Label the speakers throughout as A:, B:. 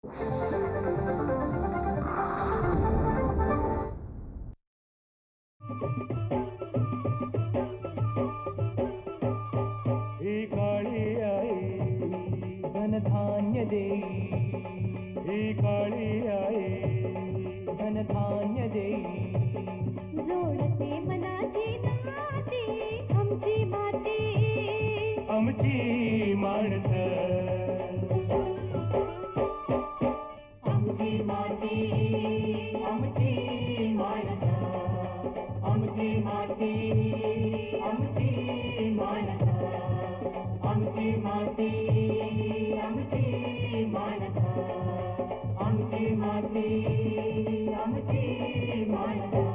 A: ही काळी आई धनधान्य देई, ही काळी आई धनधान्य देई.
B: जोडते मनाची नाती आमची माती,
A: आमची माणसं, आमची माती, आमची माणसं, आमची माती, आमची माणसं, आमची माती, आमची माणसं, आमची माती, आमची माणसं.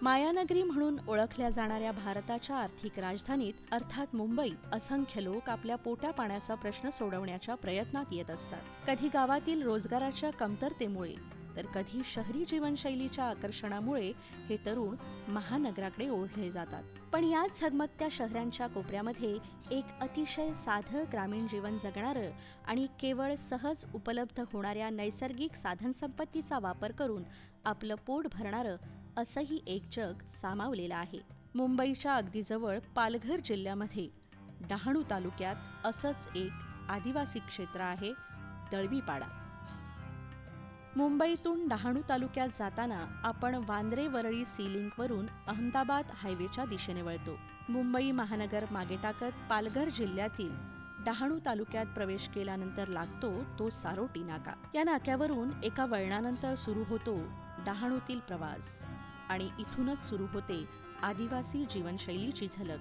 C: मायानगरी म्हणून ओळखल्या जाणाऱ्या भारताच्या आर्थिक राजधानीत अर्थात मुंबईत असंख्य लोक आपल्या पोटापाण्याचा प्रश्न सोडवण्याच्या प्रयत्नात येत असतात. कधी गावातील रोजगाराच्या कमतरतेमुळे तर कधी शहरी जीवनशैलीच्या आकर्षणामुळे हे तरुण महानगराकडे ओढले जातात. पण याच झगमगत्या शहरांच्या कोपऱ्यामध्ये एक अतिशय साधं ग्रामीण जीवन जगणारं आणि केवळ सहज उपलब्ध होणाऱ्या नैसर्गिक साधनसंपत्तीचा वापर करून आपलं पोट भरणारं असंही एक जग सामावलेलं आहे. मुंबईच्या अगदी जवळ पालघर जिल्ह्यामध्ये डहाणू तालुक्यात असंच एक आदिवासी क्षेत्र आहे, दळवीपाडा. मुंबईतून डहाणू तालुक्यात जाताना आपण वांद्रे वरळी सी लिंकवरून अहमदाबाद हायवेच्या दिशेने वळतो. मुंबई महानगर मागे टाकत पालघर जिल्ह्यातील डहाणू तालुक्यात प्रवेश केल्यानंतर लागतो तो सारोटी नाका. या नाक्यावरून एका वळणानंतर सुरू होतो डहाणूतील प्रवास आणि इथूनच सुरू होते आदिवासी जीवनशैलीची झलक.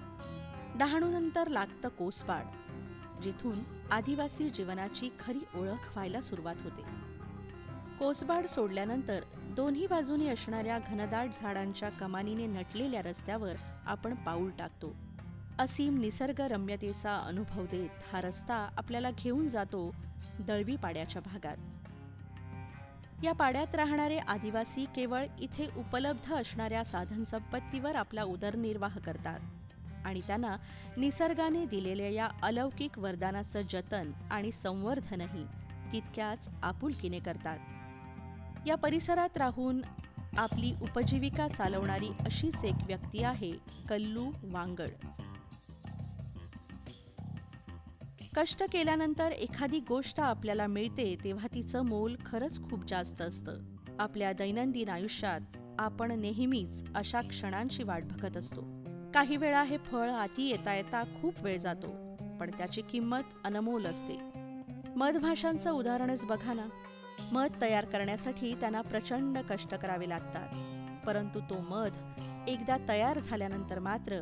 C: डहाणूनंतर लागतं कोसबाड, जिथून आदिवासी जीवनाची खरी ओळख व्हायला सुरुवात होते. कोसबाड सोडल्यानंतर दोन्ही बाजूनी असणाऱ्या घनदाट झाडांच्या कमानीने नटलेल्या रस्त्यावर आपण पाऊल टाकतो. असीम निसर्गरम्यतेचा अनुभव देत हा रस्ता आपल्याला घेऊन जातो दळवीपाड्याच्या भागात. या पाड्यात राहणारे आदिवासी केवळ इथे उपलब्ध असणाऱ्या साधनसंपत्तीवर आपला उदरनिर्वाह करतात आणि त्यांना निसर्गाने दिलेल्या या अलौकिक वरदानाचं जतन आणि संवर्धनही तितक्याच आपुलकीने करतात. या परिसरात राहून आपली उपजीविका चालवणारी अशीच एक व्यक्ती आहे कल्लू वांगड. कष्ट केल्यानंतर एखादी गोष्ट आपल्याला मिळते तेव्हा तिचं मोल खरंच खूप जास्त असतं. आपल्या दैनंदिन आयुष्यात आपण नेहमीच अशा क्षणांची वाट बघत असतो. काही वेळा हे फळ हाती येता येता खूप वेळ जातो, पण त्याची किंमत अनमोल असते. मधमाशांचं उदाहरणच बघा ना. मध तयार करण्यासाठी त्यांना प्रचंड कष्ट करावे लागतात, परंतु तो मध एकदा तयार झाल्यानंतर मात्र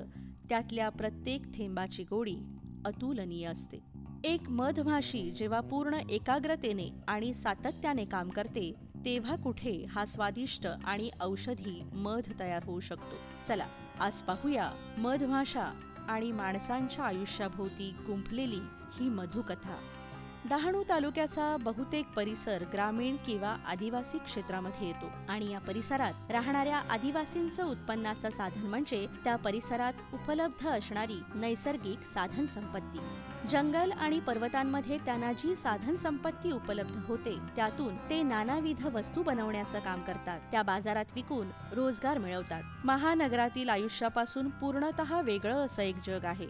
C: त्यातल्या प्रत्येक थेंबाची गोडी अतुलनीय असते. एक मधमाशी जेव्हा पूर्ण एकाग्रतेने आणि सातत्याने काम करते तेव्हा कुठे हा स्वादिष्ट आणि औषधी मध तयार होऊ शकतो. चला आज पाहूया मधमाशा आणि माणसांच्या आयुष्याभोवती गुंफलेली ही मधुकथा. डहाणू तालुक्याचा बहुतेक परिसर ग्रामीण किंवा आदिवासी क्षेत्रामध्ये येतो आणि या परिसरात राहणाऱ्या आदिवासींचं उत्पन्नाचं साधन म्हणजे त्या परिसरात उपलब्ध असणारी नैसर्गिक साधन संपत्ती. जंगल आणि पर्वतांमध्ये त्यांना जी साधन संपत्ती उपलब्ध होते त्यातून ते नानाविध वस्तू बनवण्याचं काम करतात. त्या बाजारात विकून रोजगार मिळवतात. महानगरातील आयुष्यापासून पूर्णतः वेगळं असं एक जग आहे.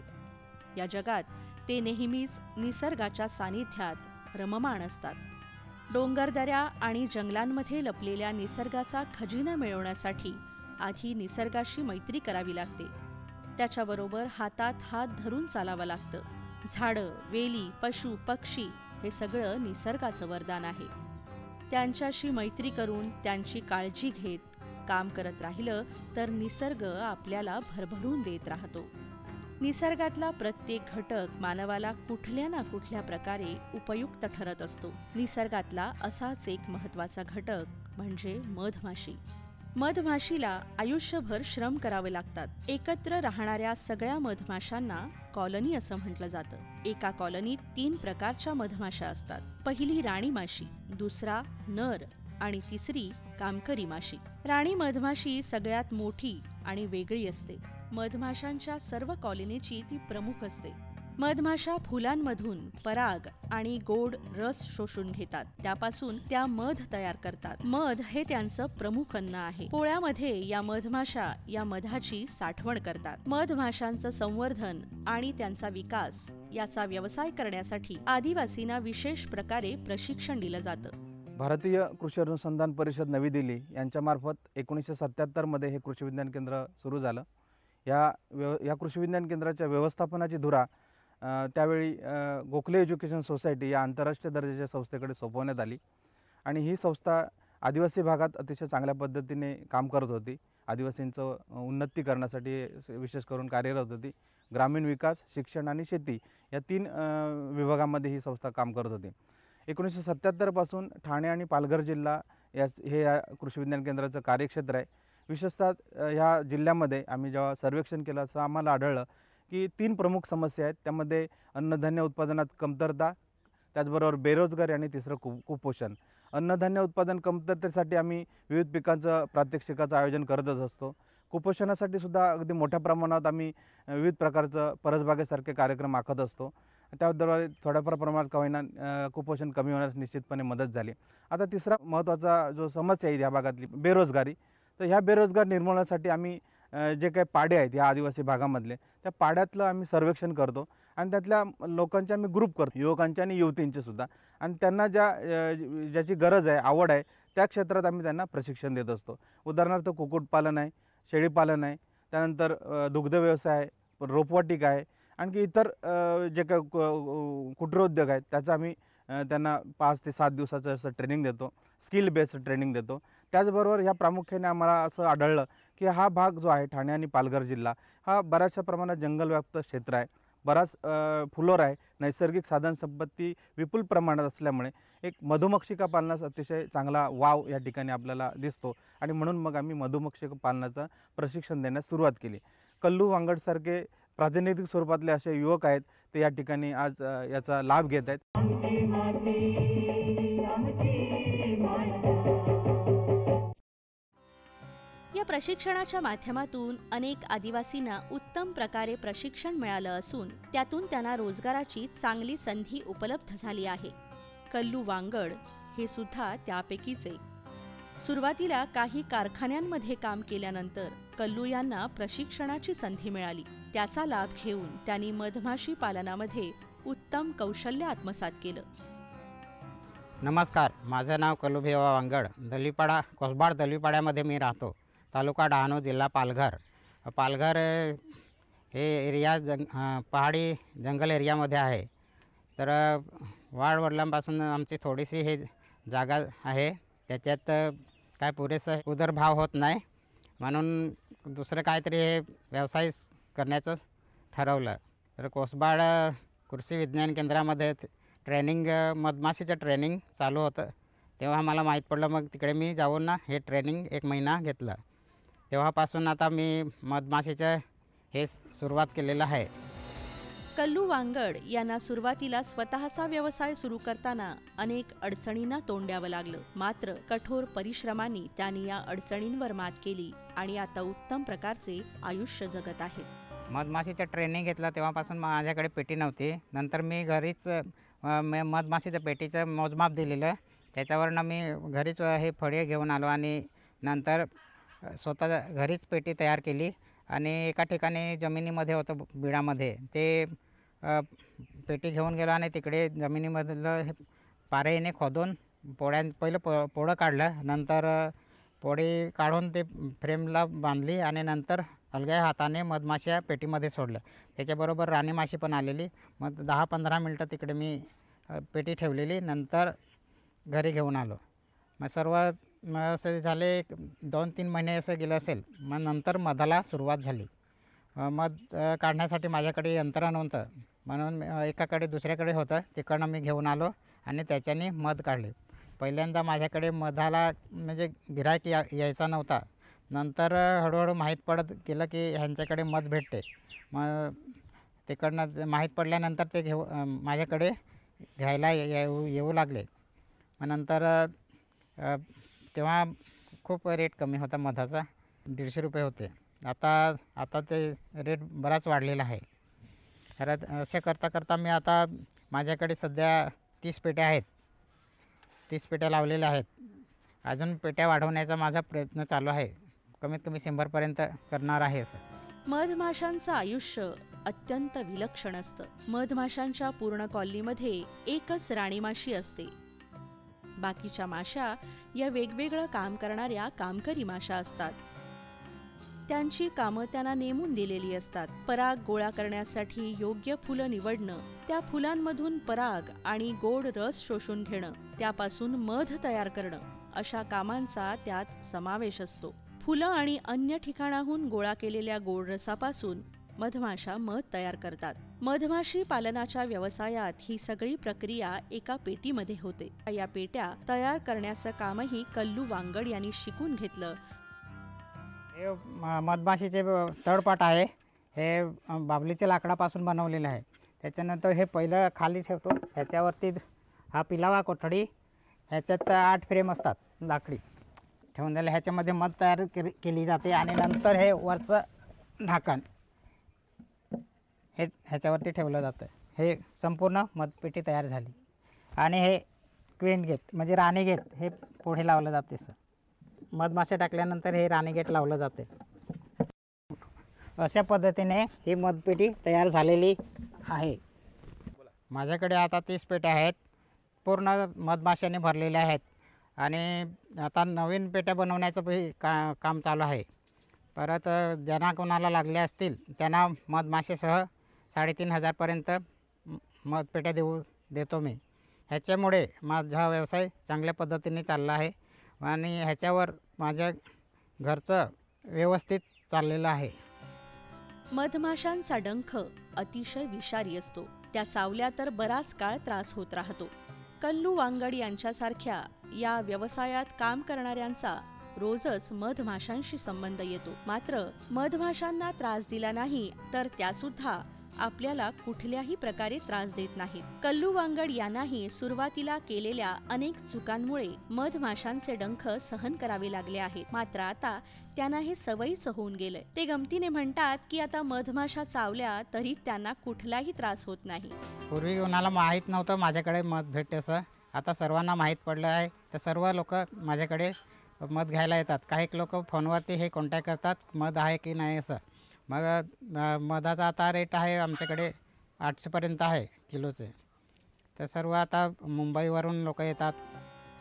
C: या जगात ते नेहमीच निसर्गाच्या सानिध्यात रममाण असतात. डोंगरदऱ्या आणि जंगलांमध्ये लपलेल्या निसर्गाचा खजिना मिळवण्यासाठी आधी निसर्गाशी मैत्री करावी लागते. त्याच्याबरोबर हातात हात धरून चालावं लागतं. झाडं, वेली, पशु, पक्षी हे सगळं निसर्गाचं वरदान आहे. त्यांच्याशी मैत्री करून त्यांची काळजी घेत काम करत राहिलं तर निसर्ग आपल्याला भरभरून देत राहतो. निसर्गातला प्रत्येक घटक मानवाला कुठल्या ना कुठल्या प्रकारे उपयुक्त ठरत असतो. निसर्गातला असाच एक महत्त्वाचा घटक म्हणजे मधमाशी. मधमाशीला आयुष्यभर श्रम करावे लागतात. एकत्र राहणाऱ्या सगळ्या मधमाशांना कॉलनी असं म्हटलं जातं. एका कॉलनीत 3 प्रकारच्या मधमाशा असतात. पहिली राणी माशी, दुसरा नर आणि तिसरी कामकरी माशी. राणी मधमाशी सगळ्यात मोठी आणि वेगळी असते. मधमाशांच्या सर्व कॉलनीची ती प्रमुख असते. मधमाशा फुलांमधून पराग आणि गोड रस शोषून घेतात. त्यापासून त्या मध तयार करतात. मध हे त्यांचं प्रमुख अन्न आहे. पोळ्यामध्ये या मधमाशा या मधाची साठवण करतात. मधमाशांचं संवर्धन आणि त्यांचा विकास याचा व्यवसाय करण्यासाठी आदिवासींना विशेष प्रकारे प्रशिक्षण दिलं जातं.
D: भारतीय कृषी अनुसंधान परिषद नवी दिल्ली यांच्यामार्फत 1977 मध्ये हे कृषी विज्ञान केंद्र सुरू झालं. या कृषी विज्ञान केंद्राच्या व्यवस्थापनाची धुरा त्यावेळी गोखले एज्युकेशन सोसायटी या आंतरराष्ट्रीय दर्जाच्या संस्थेकडे सोपवण्यात आली आणि ही संस्था आदिवासी भागात अतिशय चांगल्या पद्धतीने काम करत होती. आदिवासींचं उन्नती करण्यासाठी विशेष करून कार्यरत होती. ग्रामीण विकास, शिक्षण आणि शेती या 3 विभागामध्ये ही संस्था काम करत होती. 1977 पासून ठाणे आणि पालघर जिल्हा या कृषी विज्ञान केंद्राचं कार्यक्षेत्र आहे. विशेषतः ह्या जिल्ह्यामध्ये आम्ही जेव्हा सर्वेक्षण केलं असं आम्हाला आढळलं की 3 प्रमुख समस्या आहेत. त्यामध्ये अन्नधान्य उत्पादनात कमतरता, त्याचबरोबर बेरोजगारी आणि तिसरं कुपोषण. अन्नधान्य उत्पादन कमतरतेसाठी आम्ही विविध पिकांचं प्रात्यक्षिकाचं आयोजन करतच असतो. कुपोषणासाठी सुद्धा अगदी मोठ्या प्रमाणात आम्ही विविध प्रकारचं परसबागेसारखे कार्यक्रम आखत असतो. त्याद्वारे थोड्याफार प्रमाणात का होईना कुपोषण कमी होण्यास निश्चितपणे मदत झाली. आता तिसरा महत्त्वाचा जो समस्या आहे या भागातली बेरोजगारी, तर ह्या बेरोजगार निर्मूलनासाठी आम्ही जे काही पाडे आहेत या आदिवासी भागामधले, त्या पाड्यातलं आम्ही सर्वेक्षण करतो आणि त्यातल्या लोकांचे आम्ही ग्रुप करतो, युवकांचे आणि युवतींचे सुद्धा, आणि त्यांना ज्याची गरज आहे, आवड आहे त्या क्षेत्रात आम्ही त्यांना प्रशिक्षण देत असतो. उदाहरणार्थ कुक्कुटपालन आहे, शेळीपालन आहे, त्यानंतर दुग्ध व्यवसाय आहे, रोपवाटिका आहे, आणखी इतर जे काही कुटीरोद्योग आहेत त्याचं आम्ही त्यांना 5 ते 7 दिवसाचं असं ट्रेनिंग देतो, स्किल बेस्ड ट्रेनिंग देतो. त्याचबरोबर ह्या प्रामुख्याने आम्हाला असं आढळलं की हा भाग जो आहे ठाणे आणि पालघर जिल्हा हा बऱ्याचशा प्रमाणात जंगलव्याप्त क्षेत्र आहे, बराच फुलोर आहे, नैसर्गिक साधनसंपत्ती विपुल प्रमाणात असल्यामुळे एक मधुमक्षिका पालनास अतिशय चांगला वाव या ठिकाणी आपल्याला दिसतो आणि म्हणून मग आम्ही मधुमक्षिका पालनाचं प्रशिक्षण देण्यास सुरुवात केली. कल्लू वांगडसारखे प्रातिनिधिक स्वरूपातले असे युवक आहेत ते या ठिकाणी आज याचा लाभ घेत आहेत.
A: आमची माती आमची माणसं.
C: या प्रशिक्षणाच्या माध्यमातून अनेक आदिवासींना उत्तम प्रकारे प्रशिक्षण मिळालं असून त्यातून त्यांना रोजगाराची चांगली संधी उपलब्ध झाली आहे. कल्लू वांगड हे सुद्धा त्यापैकीच एक. सुरुवातीला काही कारखान्यांमध्ये काम केल्यानंतर कल्लू यांना प्रशिक्षणाची संधी मिळाली. त्याचा लाभ घेऊन त्यांनी मधमाशी पालनामध्ये उत्तम कौशल्य आत्मसात केलं.
E: नमस्कार, माझं नाव कल्लूभैया वांगड. दलिपाडा, कोसबाड दलिपाड्यामध्ये मी राहतो. तालुका डहाणू, जिल्हा पालघर. पालघर हे एरिया पहाडी जंगल एरियामध्ये आहे. तर वाडवडिलांपासून आमची थोडीशी हे जागा आहे, त्याच्यात काय पुरेसा उदरभाव होत नाही, म्हणून दुसरं काहीतरी हे व्यवसाय करण्याचं ठरवलं. तर कोसबाड कृषी विज्ञान केंद्रामध्ये ट्रेनिंग, मधमाशीचं ट्रेनिंग चालू होतं. तेव्हा मला माहीत पडलं, मग तिकडे मी जाऊन हे ट्रेनिंग 1 महिना घेतलं. तेव्हापासून आता मी मधमाशीचं हे सुरुवात केलेलं आहे.
C: कल्लू वांगड यांना सुरुवातीला स्वतःचा व्यवसाय सुरू करताना अनेक अडचणींना तोंड द्यावं लागलं. मात्र कठोर परिश्रमांनी त्यांनी या अडचणींवर मात केली आणि आता उत्तम प्रकारचे आयुष्य जगत आहेत.
E: मधमाशीचं ट्रेनिंग घेतलं तेव्हापासून माझ्याकडे पेटी नव्हती. नंतर मी घरीच मधमाशीचं पेटीचं मोजमाप दिलेलं, त्याच्यावरनं मी घरीच हे फळे घेऊन आलो आणि नंतर स्वतः घरीच पेटी तयार केली. आणि एका ठिकाणी जमिनीमध्ये होतं बिडामध्ये, ते पेटी घेऊन गेलो आणि तिकडे जमिनीमधलं हे पारेने खोदून पहिलं पोळं काढलं. नंतर पोळी काढून ते फ्रेमला बांधली आणि नंतर हलक्या हाताने मधमाशा पेटीमध्ये सोडलं. त्याच्याबरोबर राणी माशी पण आलेली. मग 10-15 मिनटं तिकडे मी पेटी ठेवलेली. नंतर घरी घेऊन आलो. मग सर्व असं झाले 2-3 महिने असं गेलं असेल. मग नंतर मधाला सुरुवात झाली. मध काढण्यासाठी माझ्याकडे यंत्र नव्हतं, म्हणून एकाकडे दुसऱ्याकडे होतं, तिकडनं मी घेऊन आलो आणि त्याच्याने मध काढले. पहिल्यांदा माझ्याकडे मधाला म्हणजे गिऱ्हाईक यायचा नव्हता. नंतर हळूहळू माहीत पडत गेलं की ह्यांच्याकडे मध भेटते. मग तिकडनं माहीत पडल्यानंतर ते माझ्याकडे घ्यायला येऊ लागले. मग नंतर तेव्हा खूप रेट कमी होता मधाचा, 150 रुपये होते. आता ते रेट बराच वाढलेला आहे. तर असे करता करता मी आता माझ्याकडे सध्या 30 पेट्या आहेत. 30 पेट्या लावलेल्या आहेत. अजून पेट्या वाढवण्याचा माझा प्रयत्न चालू आहे. कमीत कमी 100पर्यंत करणार आहे असं.
C: मधमाशांचं आयुष्य अत्यंत विलक्षण असतं. मधमाशांच्या पूर्ण कॉलनीमध्ये एकच राणी माशी असते. बाकीच्या माशा या वेगवेगळं काम करणाऱ्या कामकरी माशा असतात. त्यांची कामं त्यांना नेमून दिलेली असतात. पराग गोळा करण्यासाठी योग्य फुलं निवडणं, त्या फुलांमधून पराग आणि गोड रस शोषून घेणं, त्यापासून मध तयार करणं अशा कामांचा त्यात समावेश असतो. फुलं आणि अन्य ठिकाणाहून गोळा केलेल्या गोड रसापासून मधमाशा मध तयार करतात. मधमाशी पालनाच्या व्यवसायात ही सगळी प्रक्रिया एका पेटीमध्ये होते. या पेट्या तयार करण्याचं कामही कल्लू वांगड यांनी शिकून घेतलं.
E: हे मधमाशीचे तळपाट आहे. हे बाभलीच्या लाकडापासून बनवलेलं आहे. त्याच्यानंतर हे पहिलं खाली ठेवतो. ह्याच्यावरती हा पिलावा कोठडी, ह्याच्यात 8 फ्रेम असतात लाकडी ठेवून दिले. ह्याच्यामध्ये मध तयार केली जाते आणि नंतर हे वरचं ढाकण हे ह्याच्यावरती ठेवलं जातं. हे संपूर्ण मधपेटी तयार झाली. आणि हे क्वीन गेट म्हणजे राणी गेट हे पुढे लावलं जाते. मधमाशा टाकल्यानंतर हे राणी गेट लावलं जाते. अशा पद्धतीने ही मधपेटी तयार झालेली आहे. माझ्याकडे आता 30 पेट्या आहेत. पूर्ण मधमाशाने भरलेल्या आहेत. आणि आता नवीन पेट्या बनवण्याचं काम चालू आहे. परत ज्यांना कोणाला लागल्या असतील त्यांना मधमाशेसह 3,500पर्यंत मधपेट्या देतो मी. ह्याच्यामुळे माझा व्यवसाय चांगल्या पद्धतीने चालला आहे आणि ह्याच्यावर माझ्या घरचं व्यवस्थित चाललेलं आहे.
C: मधमाशांचा डंख अतिशय विषारी असतो. त्या चावल्या तर बराच काळ त्रास होत राहतो. कल्लू वांगड यांच्यासारख्या या व्यवसायात काम करणाऱ्यांचा रोजच मधमाशांशी संबंध येतो. मात्र मधमाशांना त्रास दिला नाही तर त्यासुद्धा आपल्याला कुठल्याही प्रकारे त्रास देत नाहीत. कल्लू वांगड यांनाही सुरुवातीला केलेल्या अनेक चुकांमुळे मधमाशांचे डंख सहन करावे लागले आहेत. मात्र आता त्यांना हे सवयीचं होऊन गेलंय. ते गमतीने म्हणतात की आता मधमाशा चावल्या तरी त्यांना कुठलाही त्रास होत नाही.
E: पूर्वी कोणाला माहीत नव्हतं माझ्याकडे मध भेटते असं. आता सर्वांना माहीत पडलं आहे. तर सर्व लोक माझ्याकडे मध घ्यायला येतात. काही लोक फोनवरती हे कॉन्टॅक्ट करतात मध आहे की नाही असं. मग मधाचा आता रेट आहे आमच्याकडे 800पर्यंत आहे किलोचे. तर सर्व आता मुंबईवरून लोक येतात.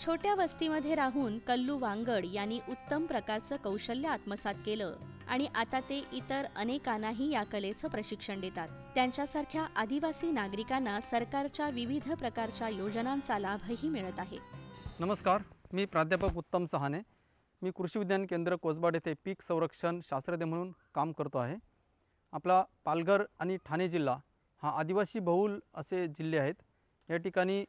C: छोट्या वस्तीमध्ये राहून कल्लू वांगड यांनी उत्तम प्रकारचं कौशल्य आत्मसात केलं आणि आता ते इतर अनेकांनाही या कलेचं प्रशिक्षण देतात. त्यांच्यासारख्या आदिवासी नागरिकांना सरकारच्या विविध प्रकारच्या योजनांचा लाभही मिळत आहे.
F: नमस्कार, मी प्राध्यापक उत्तम सहाने. मी कृषी विज्ञान केंद्र कोसबाड येथे पीक संरक्षण शास्त्रज्ञ म्हणून काम करतो आहे. आपला पालघर आणि ठाणे जिल्हा हा आदिवासी बहुल असे जिल्हे आहेत. या ठिकाणी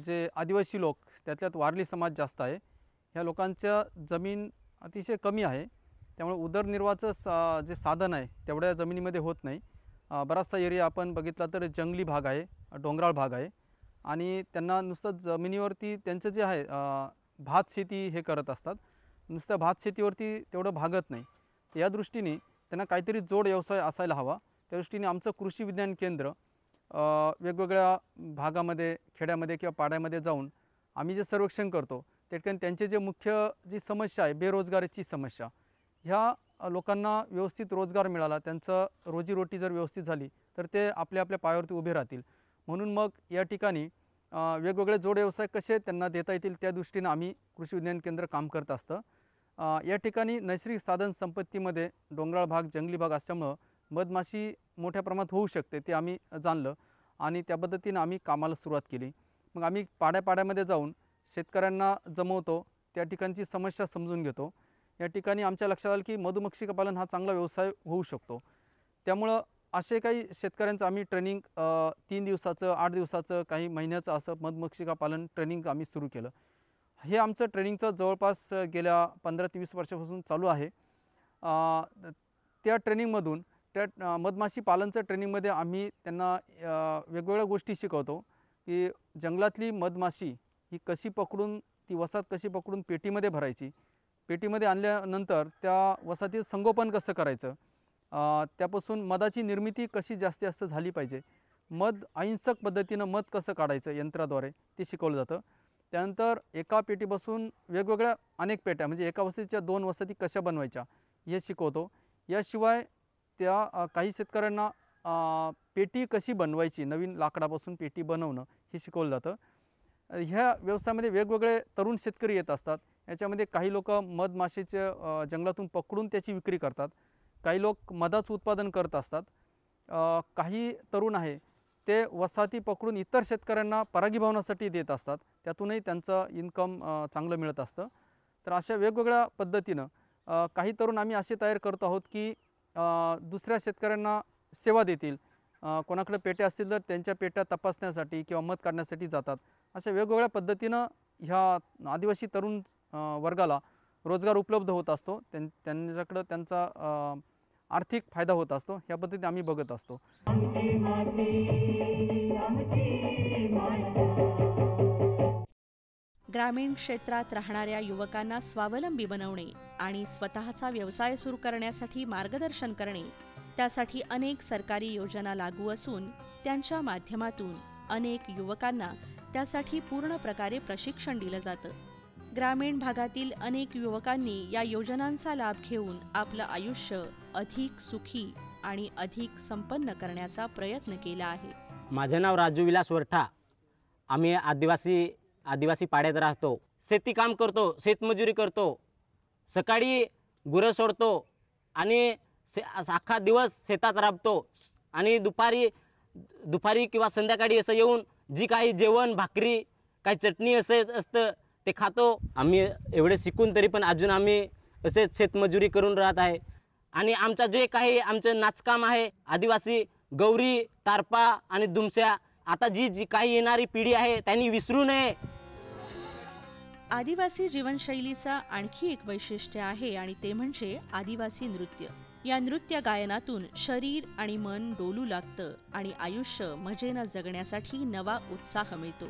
F: जे आदिवासी लोक त्यातल्यात वारली समाज जास्त आहे. ह्या लोकांच्या जमीन अतिशय कमी आहे. त्यामुळे उदरनिर्वाहाचं जे साधन आहे तेवढ्या जमिनीमध्ये होत नाही. बराचसा एरिया आपण बघितला तर जंगली भाग आहे, डोंगराळ भाग आहे आणि त्यांना नुसतं जमिनीवरती त्यांचं जे आहे भात शेती हे करत असतात. नुसत्या भात शेतीवरती तेवढं भागत नाही. या दृष्टीने त्यांना काहीतरी जोड व्यवसाय असायला हवा. त्या दृष्टीने आमचं कृषी विज्ञान केंद्र वेगवेगळ्या भागामध्ये, खेड्यामध्ये किंवा पाड्यामध्ये जाऊन आम्ही जे सर्वेक्षण करतो त्या ठिकाणी त्यांचे जे मुख्य जी समस्या आहे बेरोजगारीची समस्या, ह्या लोकांना व्यवस्थित रोजगार मिळाला, त्यांचं रोजीरोटी जर व्यवस्थित झाली तर ते आपल्या आपल्या पायावरती उभे राहतील. म्हणून मग या ठिकाणी वेगवेगळे जोड व्यवसाय कसे त्यांना देता येतील त्या दृष्टीनं आम्ही कृषी विज्ञान केंद्र काम करत असतं. या ठिकाणी नैसर्गिक साधन संपत्तीमध्ये डोंगराळ भाग, जंगली भाग असल्यामुळं मधमाशी मोठ्या प्रमाणात होऊ शकते ते आम्ही जाणलं आणि त्या पद्धतीनं आम्ही कामाला सुरुवात केली. मग आम्ही पाड्यापाड्यामध्ये जाऊन शेतकऱ्यांना जमवतो, त्या ठिकाणची समस्या समजून घेतो. या ठिकाणी आमच्या लक्षात आलं की मधुमक्षिका पालन हा चांगला व्यवसाय होऊ शकतो. त्यामुळं असे काही शेतकऱ्यांचं आम्ही ट्रेनिंग 3 दिवसाचं, 8 दिवसाचं, काही महिन्याचं असं मधुमक्षिका पालन ट्रेनिंग आम्ही सुरू केलं. हे आमचं ट्रेनिंगचं जवळपास गेल्या 15 ते 20 वर्षापासून चालू आहे. त्या ट्रेनिंगमधून त्या मधमाशी पालनचं ट्रेनिंगमध्ये आम्ही त्यांना वेगवेगळ्या गोष्टी शिकवतो की जंगलातली मधमाशी ही कशी पकडून, ती वसाहत कशी पकडून पेटीमध्ये भरायची, पेटीमध्ये आणल्यानंतर त्या वसाहतीत संगोपन कसं करायचं, त्यापासून मधाची निर्मिती कशी जास्तीत जास्त झाली पाहिजे, मध अहिंसक पद्धतीनं मध कसं काढायचं यंत्राद्वारे ते शिकवलं जातं. त्यानंतर एका पेटीपासून वेगवेगळ्या अनेक पेट्या म्हणजे एका वसाहतीच्या 2 वसाहती कशा बनवायच्या हे शिकवतो. याशिवाय त्या काही शेतकऱ्यांना पेटी कशी बनवायची, नवीन लाकडापासून पेटी बनवणं हे शिकवलं जातं. ह्या व्यवसायामध्ये वेगवेगळे तरुण शेतकरी येत असतात. याच्यामध्ये काही लोक मधमाशीचे जंगलातून पकडून त्याची विक्री करतात, काही लोक मधाचं उत्पादन करत असतात, काही तरुण आहे ते वसाहती पकडून इतर शेतकऱ्यांना परागीभवनासाठी देत असतात, त्यातूनही त्यांचं इन्कम चांगलं मिळत असतं. तर अशा वेगवेगळ्या पद्धतीनं काही तरुण आम्ही असे तयार करतो आहोत की दुसऱ्या शेतकऱ्यांना सेवा देतील. कोणाकडे पेट्या असतील तर त्यांच्या पेट्या तपासण्यासाठी किंवा मध काढण्यासाठी जातात. अशा वेगवेगळ्या पद्धतीनं ह्या आदिवासी तरुण वर्गाला रोजगार उपलब्ध होत असतो, त्यांच्याकडं त्यांचा आर्थिक फायदा होत असतो. ह्या पद्धतीने आम्ही बघत असतो.
A: आमची माती आमची माणसं.
C: ग्रामीण क्षेत्रात राहणाऱ्या युवकांना स्वावलंबी बनवणे आणि स्वतःचा व्यवसाय सुरू करण्यासाठी मार्गदर्शन करणे, त्यासाठी अनेक सरकारी योजना लागू असून त्यांच्या माध्यमातून अनेक युवकांना त्यासाठी पूर्ण प्रकारे प्रशिक्षण दिलं जातं. ग्रामीण भागातील अनेक युवकांनी या योजनांचा लाभ घेऊन आपलं आयुष्य अधिक सुखी आणि अधिक संपन्न करण्याचा प्रयत्न केला आहे.
G: माझे नाव राजू विलास वरठा. आम्ही आदिवासी पाड्यात राहतो. शेती काम करतो, शेतमजुरी करतो. सकाळी गुरं सोडतो आणि अख्खा दिवस शेतात राबतो आणि दुपारी किंवा संध्याकाळी असं येऊन जी काही जेवण भाकरी काही चटणी असतं ते खातो. आम्ही एवढे शिकून तरी पण अजून आम्ही असेच शेतमजुरी करून राहत आहे. आणि आमचं जे काही आमचं नाचकाम आहे, आदिवासी गौरी, तारपा आणि दुमस्या, आता जी काही येणारी पिढी आहे त्यांनी विसरू नये.
C: आदिवासी जीवनशैलीचा आणखी एक वैशिष्ट्य आहे आणि ते म्हणजे आदिवासी नृत्य. या नृत्य गायनातून शरीर आणि मन डोलू लागतं आणि आयुष्य मजेनं जगण्यासाठी नवा उत्साह मिळतो.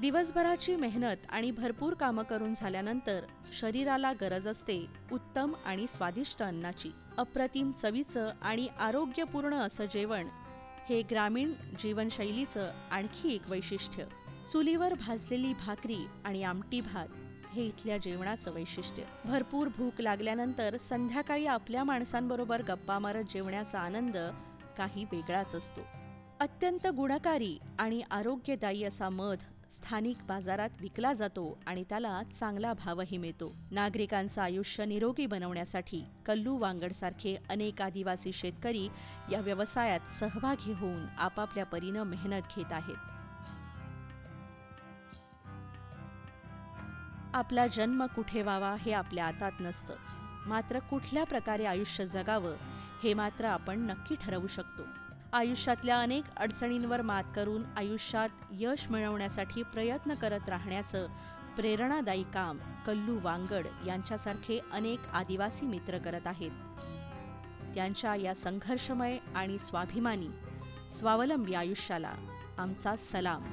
C: दिवसभराची मेहनत आणि भरपूर कामं करून झाल्यानंतर शरीराला गरज असते उत्तम आणि स्वादिष्ट अन्नाची. अप्रतिम चवीचं आणि आरोग्यपूर्ण असं जेवण हे ग्रामीण जीवनशैलीचं आणखी एक वैशिष्ट्य. चुलीवर भाजलेली भाकरी आणि आमटी भात हे इथल्या जेवणाचं वैशिष्ट्य. भरपूर भूक लागल्यानंतर संध्याकाळी आपल्या माणसांबरोबर गप्पा मारत जेवण्याचा आनंद काही वेगळाच असतो. अत्यंत गुणकारी आणि आरोग्यदायी असा मध स्थानिक बाजारात विकला जातो आणि त्याला चांगला भावही मिळतो. नागरिकांचं आयुष्य निरोगी बनवण्यासाठी कल्लू वांगडसारखे अनेक आदिवासी शेतकरी या व्यवसायात सहभागी होऊन आपापल्या परीनं मेहनत घेत आहेत. आपला जन्म कुठे व्हावा हे आपल्या हातात नसतं, मात्र कुठल्या प्रकारे आयुष्य जगावं हे मात्र आपण नक्की ठरवू शकतो. आयुष्यातल्या अनेक अडचणींवर मात करून आयुष्यात यश मिळवण्यासाठी प्रयत्न करत राहण्याचं प्रेरणादायी काम कल्लू वांगड यांच्यासारखे अनेक आदिवासी मित्र करत आहेत. त्यांच्या या संघर्षमय आणि स्वाभिमानी स्वावलंबी आयुष्याला आमचा सलाम.